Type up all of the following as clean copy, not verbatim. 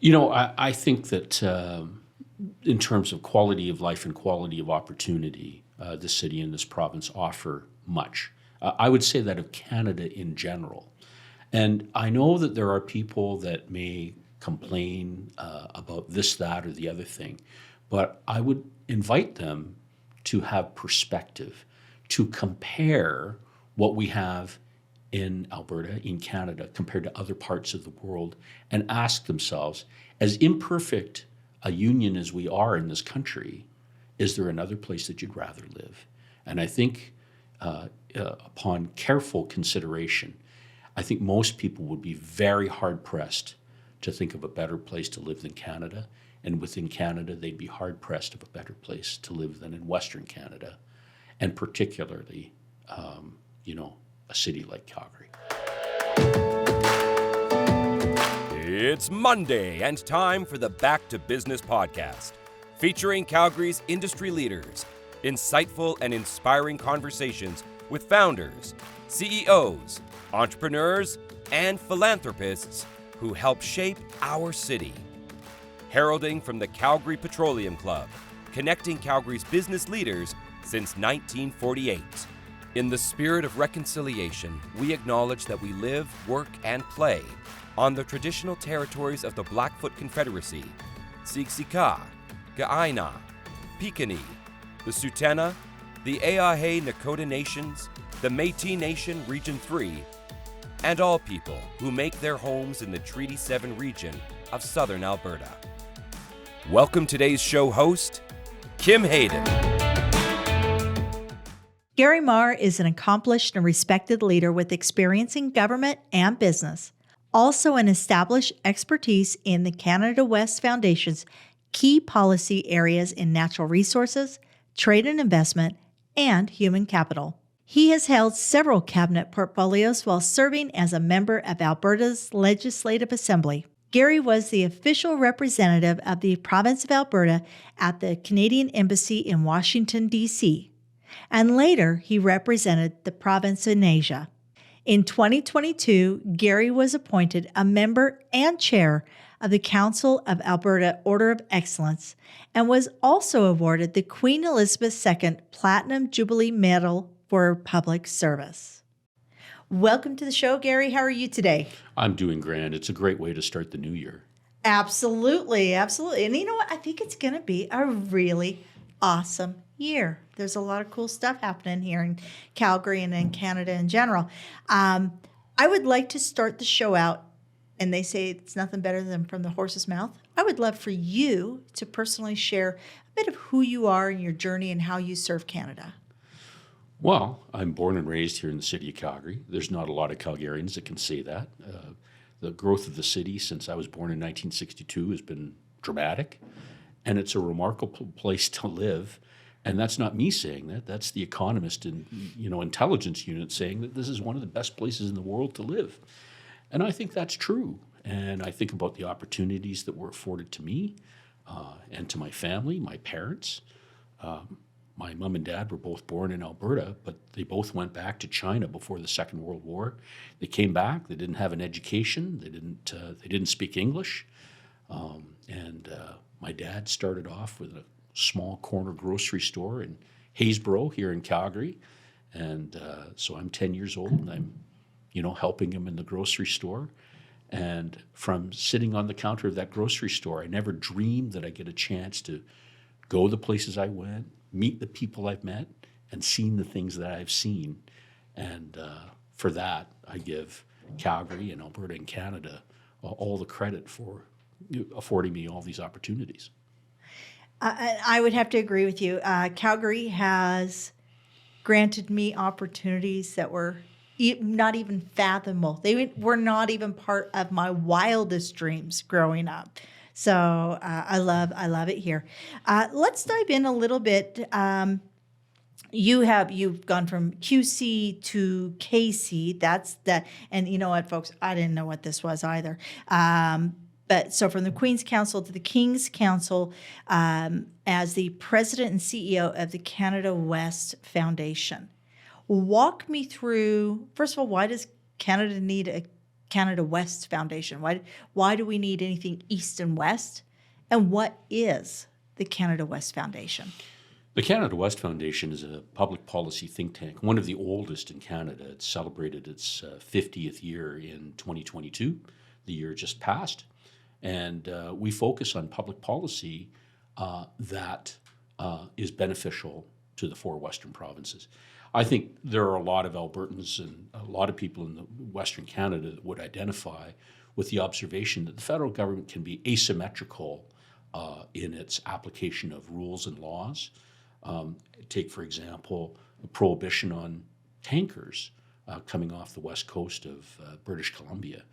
I think that in terms of quality of life and quality of opportunity, the city and this province offer much. I would say that of Canada in general. And I know that there are people that may complain about this, that, or the other thing, but I would invite them to have perspective, to compare what we have in Alberta, in Canada, compared to other parts of the world, and ask themselves, as imperfect a union as we are in this country, is there another place that you'd rather live? And I think upon careful consideration, I think most people would be very hard-pressed to think of a better place to live than Canada. And within Canada, they'd be hard-pressed of a better place to live than in Western Canada, and particularly, a city like Calgary. It's Monday and time for the Back to Business podcast, featuring Calgary's industry leaders, insightful and inspiring conversations with founders, CEOs, entrepreneurs, and philanthropists who help shape our city. Heralding from the Calgary Petroleum Club, connecting Calgary's business leaders since 1948. In the spirit of reconciliation, we acknowledge that we live, work, and play on the traditional territories of the Blackfoot Confederacy, Siksika, Ga'aina, Piikani, the Tsuut'ina, the E'ahe Nakota Nations, the Métis Nation Region 3, and all people who make their homes in the Treaty 7 region of southern Alberta. Welcome today's show host, Kim Hayden. Gary Marr is an accomplished and respected leader with experience in government and business, also an established expertise in the Canada West Foundation's key policy areas in natural resources, trade and investment, and human capital. He has held several cabinet portfolios while serving as a member of Alberta's Legislative Assembly. Gary was the official representative of the province of Alberta at the Canadian Embassy in Washington, D.C., and later he represented the province in Asia. In 2022, Gary was appointed a member and chair of the Council of Alberta Order of Excellence and was also awarded the Queen Elizabeth II Platinum Jubilee Medal for public service. Welcome to the show, Gary. How are you today? I'm doing grand. It's a great way to start the new year. Absolutely, absolutely. And you know what? I think it's going to be a really awesome year. There's a lot of cool stuff happening here in Calgary and in Canada in general. I would like to start the show out, and they say it's nothing better than from the horse's mouth. I would love for you to personally share a bit of who you are and your journey and how you serve Canada. Well, I'm born and raised here in the city of Calgary. There's not a lot of Calgarians that can say that. The growth of the city since I was born in 1962 has been dramatic, and it's a remarkable place to live. And that's not me saying that. That's the economist and intelligence unit saying that this is one of the best places in the world to live. And I think that's true. And I think about the opportunities that were afforded to me and to my family, my parents. My mom and dad were both born in Alberta, but they both went back to China before the Second World War. They came back. They didn't have an education. They didn't speak English. And my dad started off with a small corner grocery store in Haysboro here in Calgary. And so I'm 10 years old and I'm, helping him in the grocery store. And from sitting on the counter of that grocery store, I never dreamed that I'd get a chance to go the places I went, meet the people I've met, and seen the things that I've seen. And for that, I give Calgary and Alberta and Canada all the credit for affording me all these opportunities. I would have to agree with you. Calgary has granted me opportunities that were not even fathomable. They were not even part of my wildest dreams growing up. So I love it here. Let's dive in a little bit. You've gone from QC to KC. That's that. And you know what, folks? I didn't know what this was either. But so from the Queen's Council to the King's Council, as the president and CEO of the Canada West Foundation. Walk me through, first of all, why does Canada need a Canada West Foundation? Why do we need anything east and west? And what is the Canada West Foundation? The Canada West Foundation is a public policy think tank, one of the oldest in Canada. It celebrated its 50th year in 2022, the year just passed. And we focus on public policy that is beneficial to the four Western provinces. I think there are a lot of Albertans and a lot of people in the Western Canada that would identify with the observation that the federal government can be asymmetrical in its application of rules and laws. Take, for example, a prohibition on tankers coming off the west coast of British Columbia.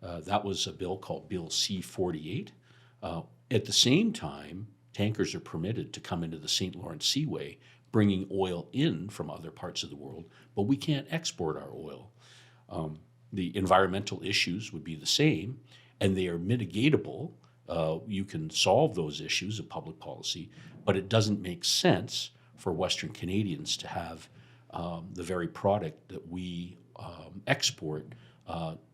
That was a bill called Bill C-48. At the same time, tankers are permitted to come into the St. Lawrence Seaway, bringing oil in from other parts of the world, but we can't export our oil. The environmental issues would be the same, and they are mitigatable. You can solve those issues of public policy, but it doesn't make sense for Western Canadians to have the very product that we export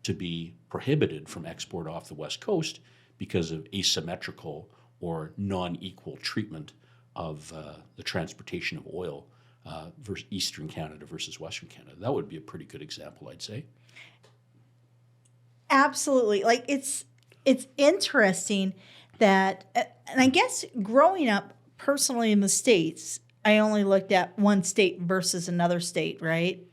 to be prohibited from export off the West Coast because of asymmetrical or non-equal treatment of the transportation of oil versus Eastern Canada versus Western Canada. That would be a pretty good example, I'd say. Absolutely. Like it's interesting that, and I guess growing up personally in the States, I only looked at one state versus another state, right?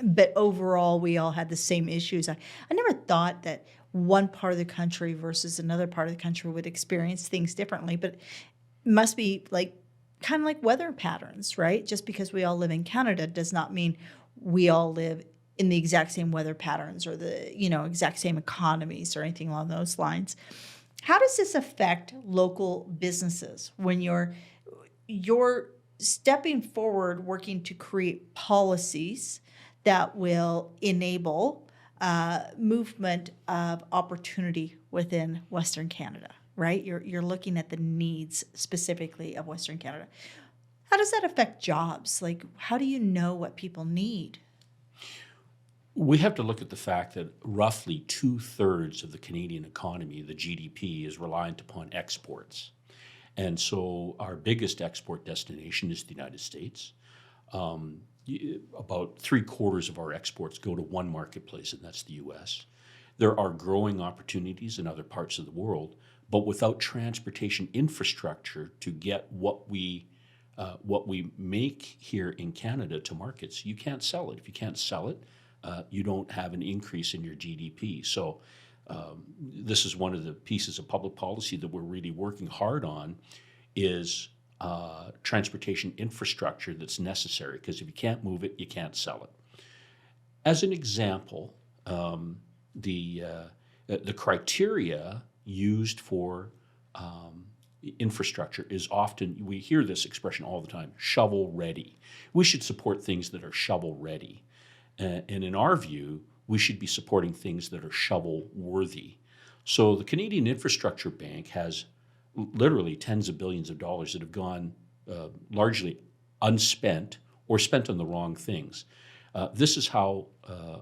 But overall, we all had the same issues. I never thought that one part of the country versus another part of the country would experience things differently, but it must be like kind of like weather patterns, right? Just because we all live in Canada does not mean we all live in the exact same weather patterns or the, exact same economies or anything along those lines. How does this affect local businesses when you're stepping forward, working to create policies that will enable movement of opportunity within Western Canada, right? You're looking at the needs specifically of Western Canada. How does that affect jobs? Like, how do you know what people need? We have to look at the fact that roughly 2/3 of the Canadian economy, the GDP, is reliant upon exports. And so our biggest export destination is the United States. About 3/4 of our exports go to one marketplace, and that's the US. There are growing opportunities in other parts of the world, but without transportation infrastructure to get what we make here in Canada to markets, you can't sell it. If you can't sell it, you don't have an increase in your GDP. So this is one of the pieces of public policy that we're really working hard on is transportation infrastructure that's necessary, because if you can't move it, you can't sell it. As an example, the criteria used for infrastructure is often, we hear this expression all the time, shovel ready. We should support things that are shovel ready. And in our view, we should be supporting things that are shovel worthy. So the Canadian Infrastructure Bank has literally tens of billions of dollars that have gone largely unspent or spent on the wrong things. This is how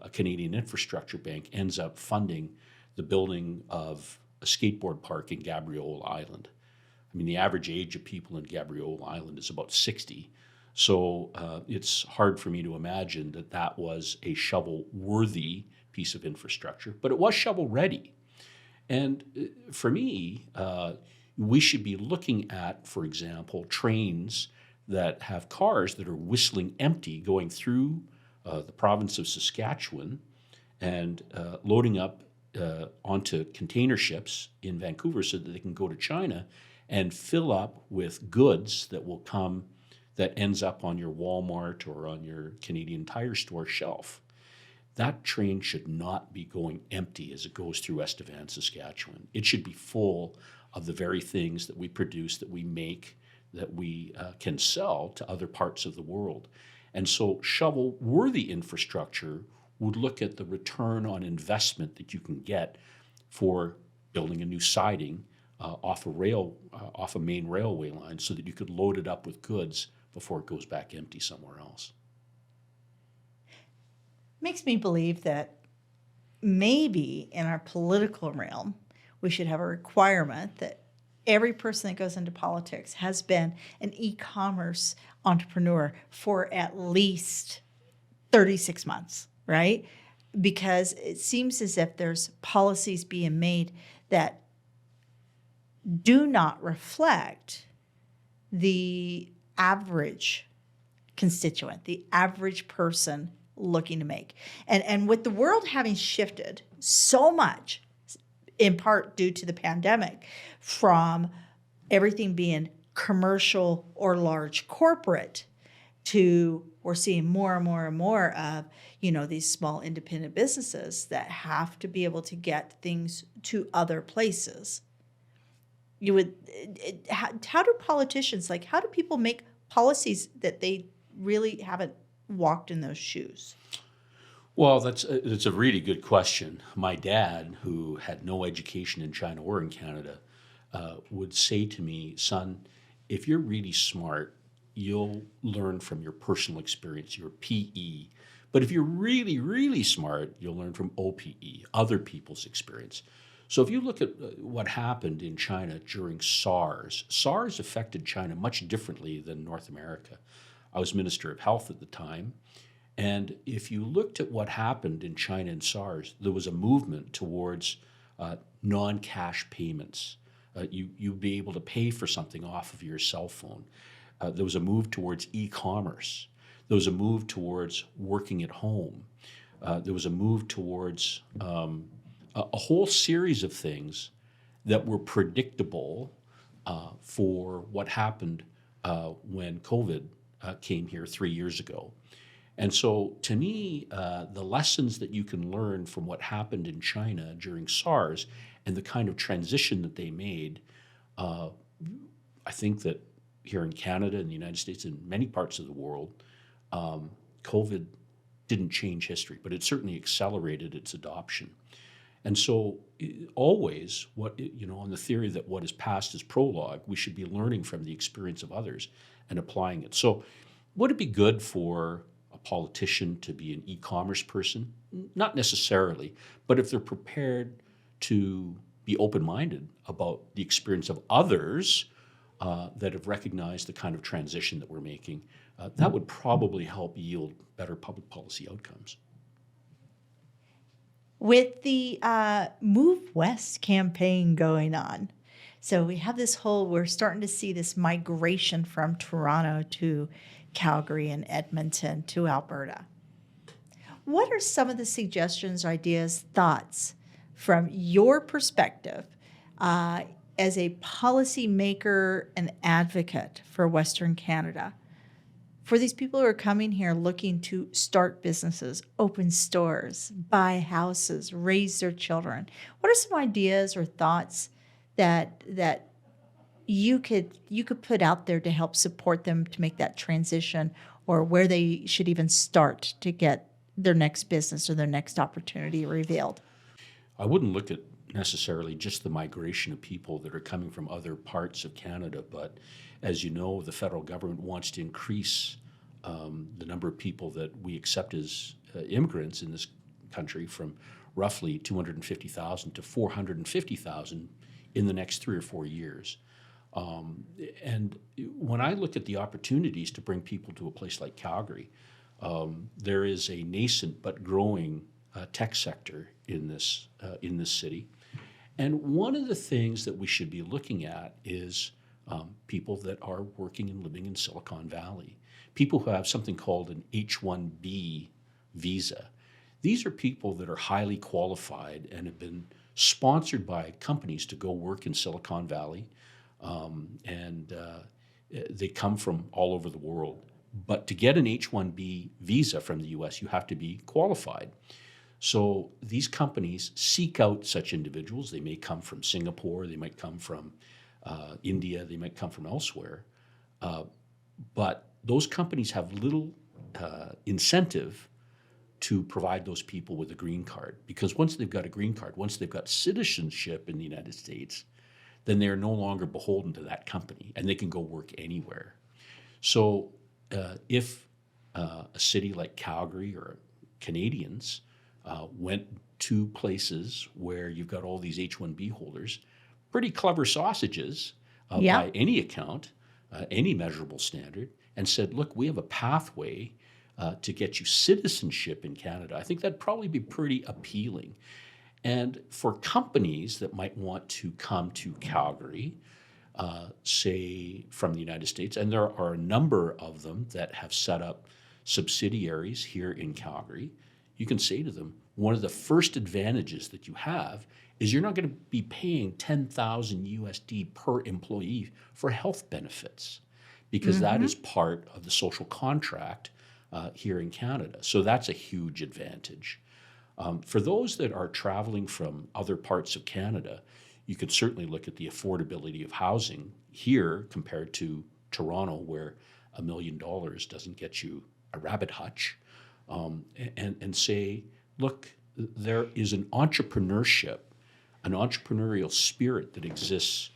a Canadian Infrastructure Bank ends up funding the building of a skateboard park in Gabriola Island. I mean, the average age of people in Gabriola Island is about 60. So it's hard for me to imagine that that was a shovel-worthy piece of infrastructure, but it was shovel-ready. And for me, we should be looking at, for example, trains that have cars that are whistling empty going through the province of Saskatchewan and loading up onto container ships in Vancouver so that they can go to China and fill up with goods that will come, that ends up on your Walmart or on your Canadian Tire store shelf. That train should not be going empty as it goes through Estevan, Saskatchewan. It should be full of the very things that we produce, that we make, that we can sell to other parts of the world. And so shovel-worthy infrastructure would look at the return on investment that you can get for building a new siding off a main railway line so that you could load it up with goods before it goes back empty somewhere else. Makes me believe that maybe in our political realm, we should have a requirement that every person that goes into politics has been an e-commerce entrepreneur for at least 36 months, right? Because it seems as if there's policies being made that do not reflect the average constituent, the average person looking to make. And with the world having shifted so much, in part due to the pandemic, from everything being commercial or large corporate to we're seeing more and more and more of, these small independent businesses that have to be able to get things to other places. How do politicians, how do people make policies that they really haven't walked in those shoes? Well, that's a really good question. My dad, who had no education in China or in Canada, would say to me, son, if you're really smart, you'll learn from your personal experience, your PE. But if you're really, really smart, you'll learn from OPE, other people's experience. So if you look at what happened in China during SARS, SARS affected China much differently than North America. I was Minister of Health at the time. And if you looked at what happened in China in SARS, there was a movement towards non-cash payments. You'd be able to pay for something off of your cell phone. There was a move towards e-commerce. There was a move towards working at home. There was a move towards a whole series of things that were predictable for what happened when COVID came here 3 years ago. And so to me, the lessons that you can learn from what happened in China during SARS and the kind of transition that they made, I think that here in Canada and the United States and many parts of the world, COVID didn't change history, but it certainly accelerated its adoption. And so always, on the theory that what is past is prologue, we should be learning from the experience of others and applying it. So would it be good for a politician to be an e-commerce person? Not necessarily, but if they're prepared to be open-minded about the experience of others that have recognized the kind of transition that we're making, that would probably help yield better public policy outcomes. With the Move West campaign going on, so we have we're starting to see this migration from Toronto to Calgary and Edmonton to Alberta. What are some of the suggestions, ideas, thoughts from your perspective as a policymaker and advocate for Western Canada for these people who are coming here looking to start businesses, open stores, buy houses, raise their children? What are some ideas or thoughts that you could put out there to help support them to make that transition, or where they should even start to get their next business or their next opportunity revealed? I wouldn't look at necessarily just the migration of people that are coming from other parts of Canada, but as you know, the federal government wants to increase the number of people that we accept as immigrants in this country from roughly 250,000 to 450,000 in the next 3 or 4 years. And when I look at the opportunities to bring people to a place like Calgary, there is a nascent but growing tech sector in this city. And one of the things that we should be looking at is people that are working and living in Silicon Valley, people who have something called an H-1B visa. These are people that are highly qualified and have been sponsored by companies to go work in Silicon Valley, and they come from all over the world. But to get an H-1B visa from the US, you have to be qualified. So these companies seek out such individuals. They may come from Singapore, they might come from India, they might come from elsewhere. But those companies have little incentive to provide those people with a green card, because once they've got a green card, once they've got citizenship in the United States, then they're no longer beholden to that company and they can go work anywhere. So if a city like Calgary or Canadians went to places where you've got all these H-1B holders, pretty clever sausages by any account, any measurable standard, and said, look, we have a pathway to get you citizenship in Canada. I think that'd probably be pretty appealing. And for companies that might want to come to Calgary, say from the United States, and there are a number of them that have set up subsidiaries here in Calgary, you can say to them, one of the first advantages that you have is you're not going to be paying 10,000 USD per employee for health benefits, because that is part of the social contract here in Canada. So that's a huge advantage. For those that are traveling from other parts of Canada, you could certainly look at the affordability of housing here compared to Toronto, where $1 million doesn't get you a rabbit hutch, and say, look, there is an entrepreneurship, an entrepreneurial spirit that exists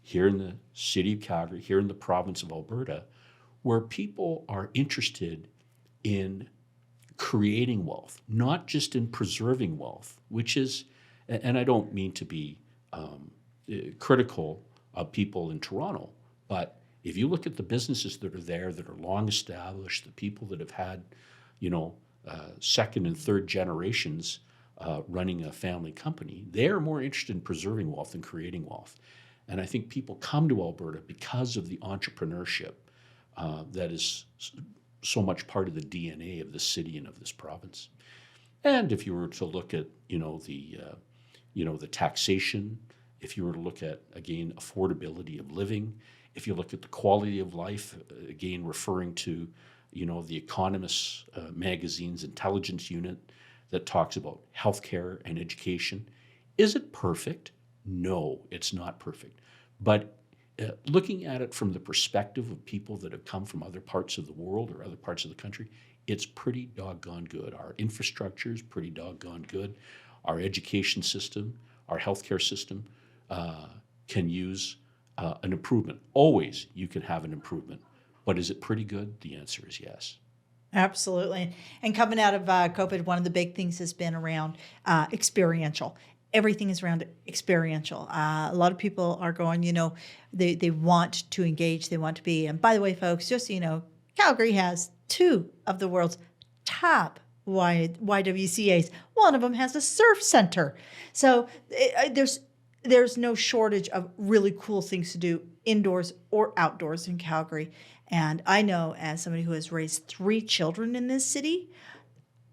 here in the city of Calgary, here in the province of Alberta, where people are interested in creating wealth, not just in preserving wealth, which is, and I don't mean to be critical of people in Toronto, but if you look at the businesses that are there that are long established, the people that have had, second and third generations running a family company, they're more interested in preserving wealth than creating wealth. And I think people come to Alberta because of the entrepreneurship that is so much part of the DNA of the city and of this province. And if you were to look at, the taxation, if you were to look at, again, affordability of living, if you look at the quality of life, again, referring to, the Economist magazine's intelligence unit that talks about healthcare and education. Is it perfect? No, it's not perfect. But looking at it from the perspective of people that have come from other parts of the world or other parts of the country, it's pretty doggone good. Our infrastructure is pretty doggone good. Our education system, our healthcare system can use an improvement. Always you can have an improvement. But is it pretty good? The answer is yes. Absolutely. And coming out of COVID, one of the big things has been around experiential. Everything is around experiential. A lot of people are going, they want to engage, they want to be. And by the way, folks, just so you know, Calgary has 2 of the world's top YWCAs. One of them has a surf center. So there's no shortage of really cool things to do indoors or outdoors in Calgary. And I know, as somebody who has raised 3 children in this city,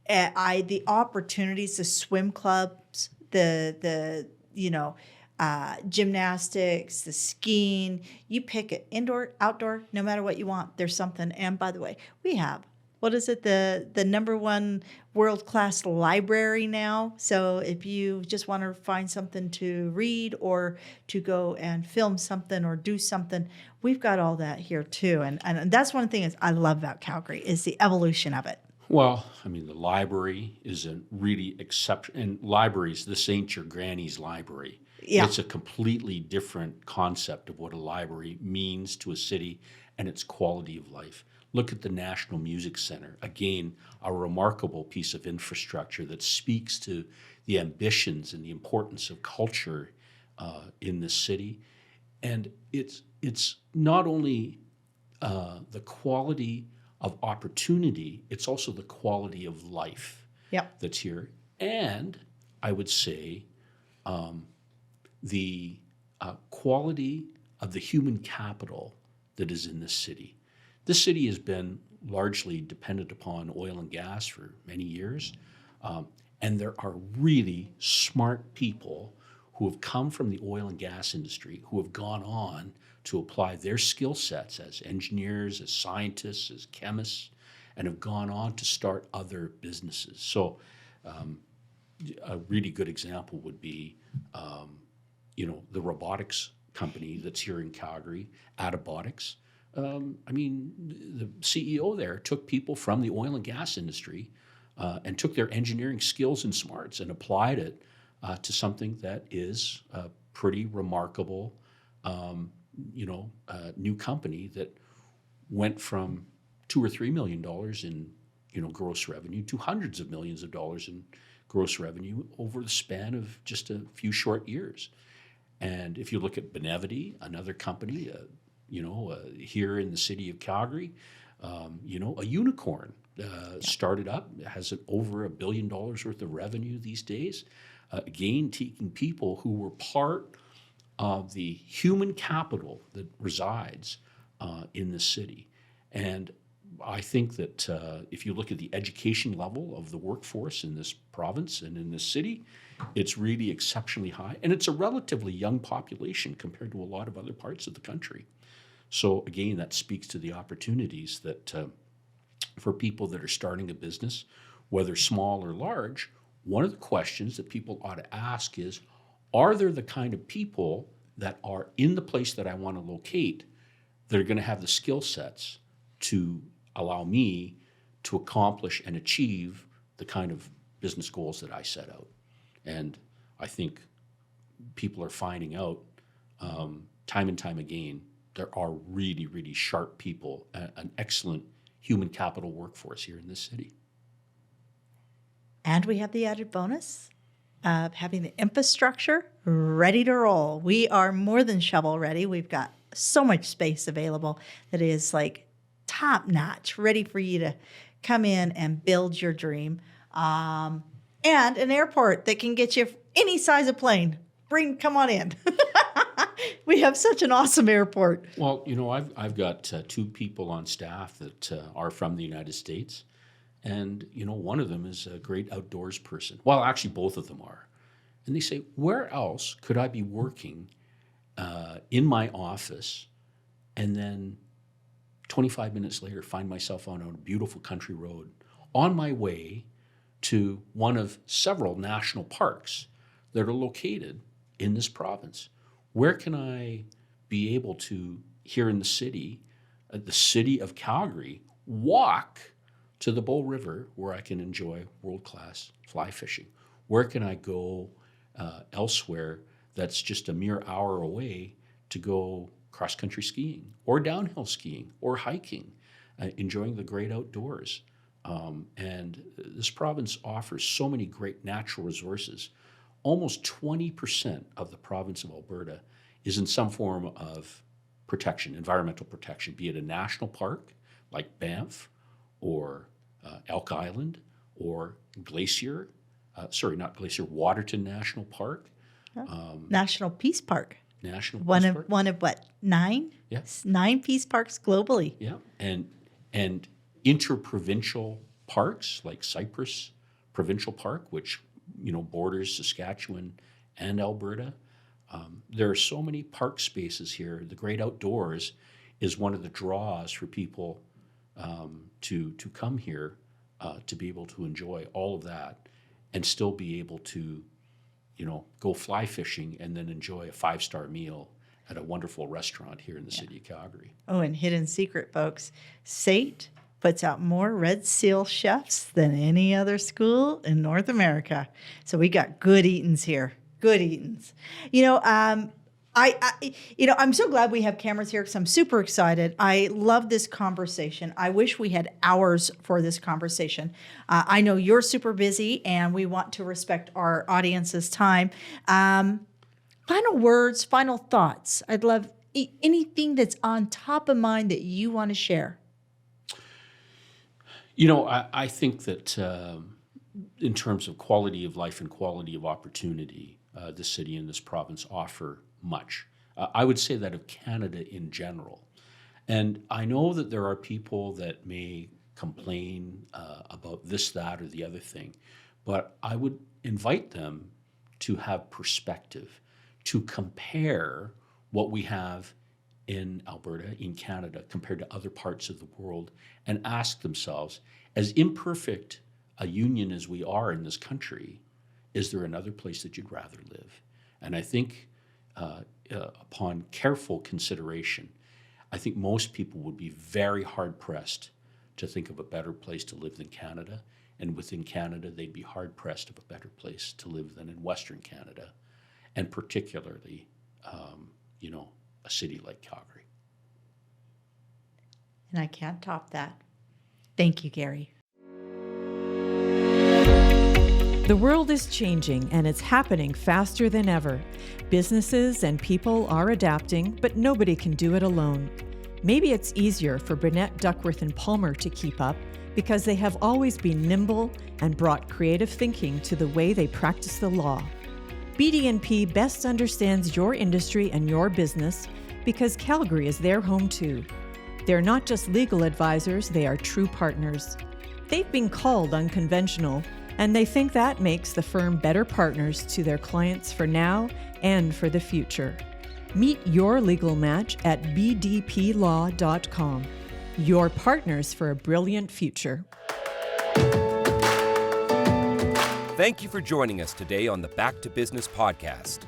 the opportunities, the swim clubs, the gymnastics, the skiing, you pick it, indoor, outdoor, no matter what you want, there's something. And by the way, we have, what is it, the #1 world-class library now. So if you just want to find something to read or to go and film something or do something, we've got all that here too. And that's one thing I love about Calgary is the evolution of it. Well, I mean, the library is a really exceptional, and libraries, this ain't your granny's library. Yeah. It's a completely different concept of what a library means to a city and its quality of life. Look at the National Music Center. Again, a remarkable piece of infrastructure that speaks to the ambitions and the importance of culture in this city. And it's not only the quality of opportunity, it's also the quality of life that's here. And I would say the quality of the human capital that is in this city. This city has been largely dependent upon oil and gas for many years, and there are really smart people who have come from the oil and gas industry who have gone on to apply their skill sets as engineers, as scientists, as chemists, and have gone on to start other businesses. So a really good example would be, the robotics company that's here in Calgary, Adabotics. The CEO there took people from the oil and gas industry and took their engineering skills and smarts and applied it to something that is a pretty remarkable, new company that went from $2 or $3 million in, gross revenue to hundreds of millions of dollars in gross revenue over the span of just a few short years. And if you look at Benevity, another company, here in the city of Calgary, a unicorn started up, has over $1 billion worth of revenue these days. Again, taking people who were part of the human capital that resides in the city. And I think that if you look at the education level of the workforce in this province and in this city, it's really exceptionally high. And it's a relatively young population compared to a lot of other parts of the country. So again, that speaks to the opportunities that for people that are starting a business, whether small or large, one of the questions that people ought to ask is, are there the kind of people that are in the place that I want to locate that are going to have the skill sets to allow me to accomplish and achieve the kind of business goals that I set out? And I think people are finding out time and time again, there are really, really sharp people, an excellent human capital workforce here in this city. And we have the added bonus of having the infrastructure ready to roll. We are more than shovel ready. We've got so much space available that is like top notch, ready for you to come in and build your dream. And an airport that can get you any size of plane. Come on in. We have such an awesome airport. Well, I've got two people on staff that are from the United States. And, one of them is a great outdoors person. Well, actually, both of them are. And they say, where else could I be working in my office and then 25 minutes later find myself on a beautiful country road on my way to one of several national parks that are located in this province? Where can I be able to, here in the city of Calgary, walk to the Bow River where I can enjoy world-class fly fishing? Where can I go elsewhere that's just a mere hour away to go cross-country skiing or downhill skiing or hiking, enjoying the great outdoors? And this province offers so many great natural resources. Almost 20% of the province of Alberta is in some form of protection, environmental protection, be it a national park like Banff or Elk Island or Waterton National Park. National Peace Park. National One Peace of Park. one of what? 9? Yeah. 9 peace parks globally. Yeah, and interprovincial parks like Cypress Provincial Park, which borders Saskatchewan and Alberta. There are so many park spaces here. The great outdoors is one of the draws for people to come here to be able to enjoy all of that and still be able to go fly fishing and then enjoy a 5-star meal at a wonderful restaurant here in the city of Calgary. Oh, and hidden secret, folks. SAIT puts out more Red Seal chefs than any other school in North America. So we got good eatings here. Good eatings. I'm so glad we have cameras here because I'm super excited. I love this conversation. I wish we had hours for this conversation. I know you're super busy and we want to respect our audience's time. Final words, final thoughts. I'd love anything that's on top of mind that you want to share. I think that in terms of quality of life and quality of opportunity, the city and this province offer much. I would say that of Canada in general. And I know that there are people that may complain about this, that, or the other thing, but I would invite them to have perspective, to compare what we have in Alberta, in Canada, compared to other parts of the world, and ask themselves, as imperfect a union as we are in this country, is there another place that you'd rather live? And I think upon careful consideration, I think most people would be very hard-pressed to think of a better place to live than Canada. And within Canada, they'd be hard-pressed of a better place to live than in Western Canada, and particularly, a city like Calgary. And I can't top that. Thank you, Gary. The world is changing, and it's happening faster than ever. Businesses and people are adapting, but nobody can do it alone. Maybe it's easier for Burnett, Duckworth, and Palmer to keep up because they have always been nimble and brought creative thinking to the way they practice the law. BD&P best understands your industry and your business because Calgary is their home too. They're not just legal advisors, they are true partners. They've been called unconventional, and they think that makes the firm better partners to their clients for now and for the future. Meet your legal match at bdplaw.com. Your partners for a brilliant future. Thank you for joining us today on the Back to Business podcast.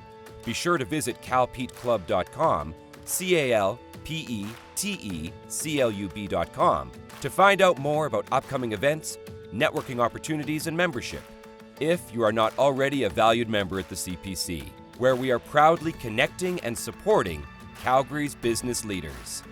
Be sure to visit calpeteclub.com, calpeteclub.com, to find out more about upcoming events, networking opportunities, and membership. If you are not already a valued member at the CPC, where we are proudly connecting and supporting Calgary's business leaders.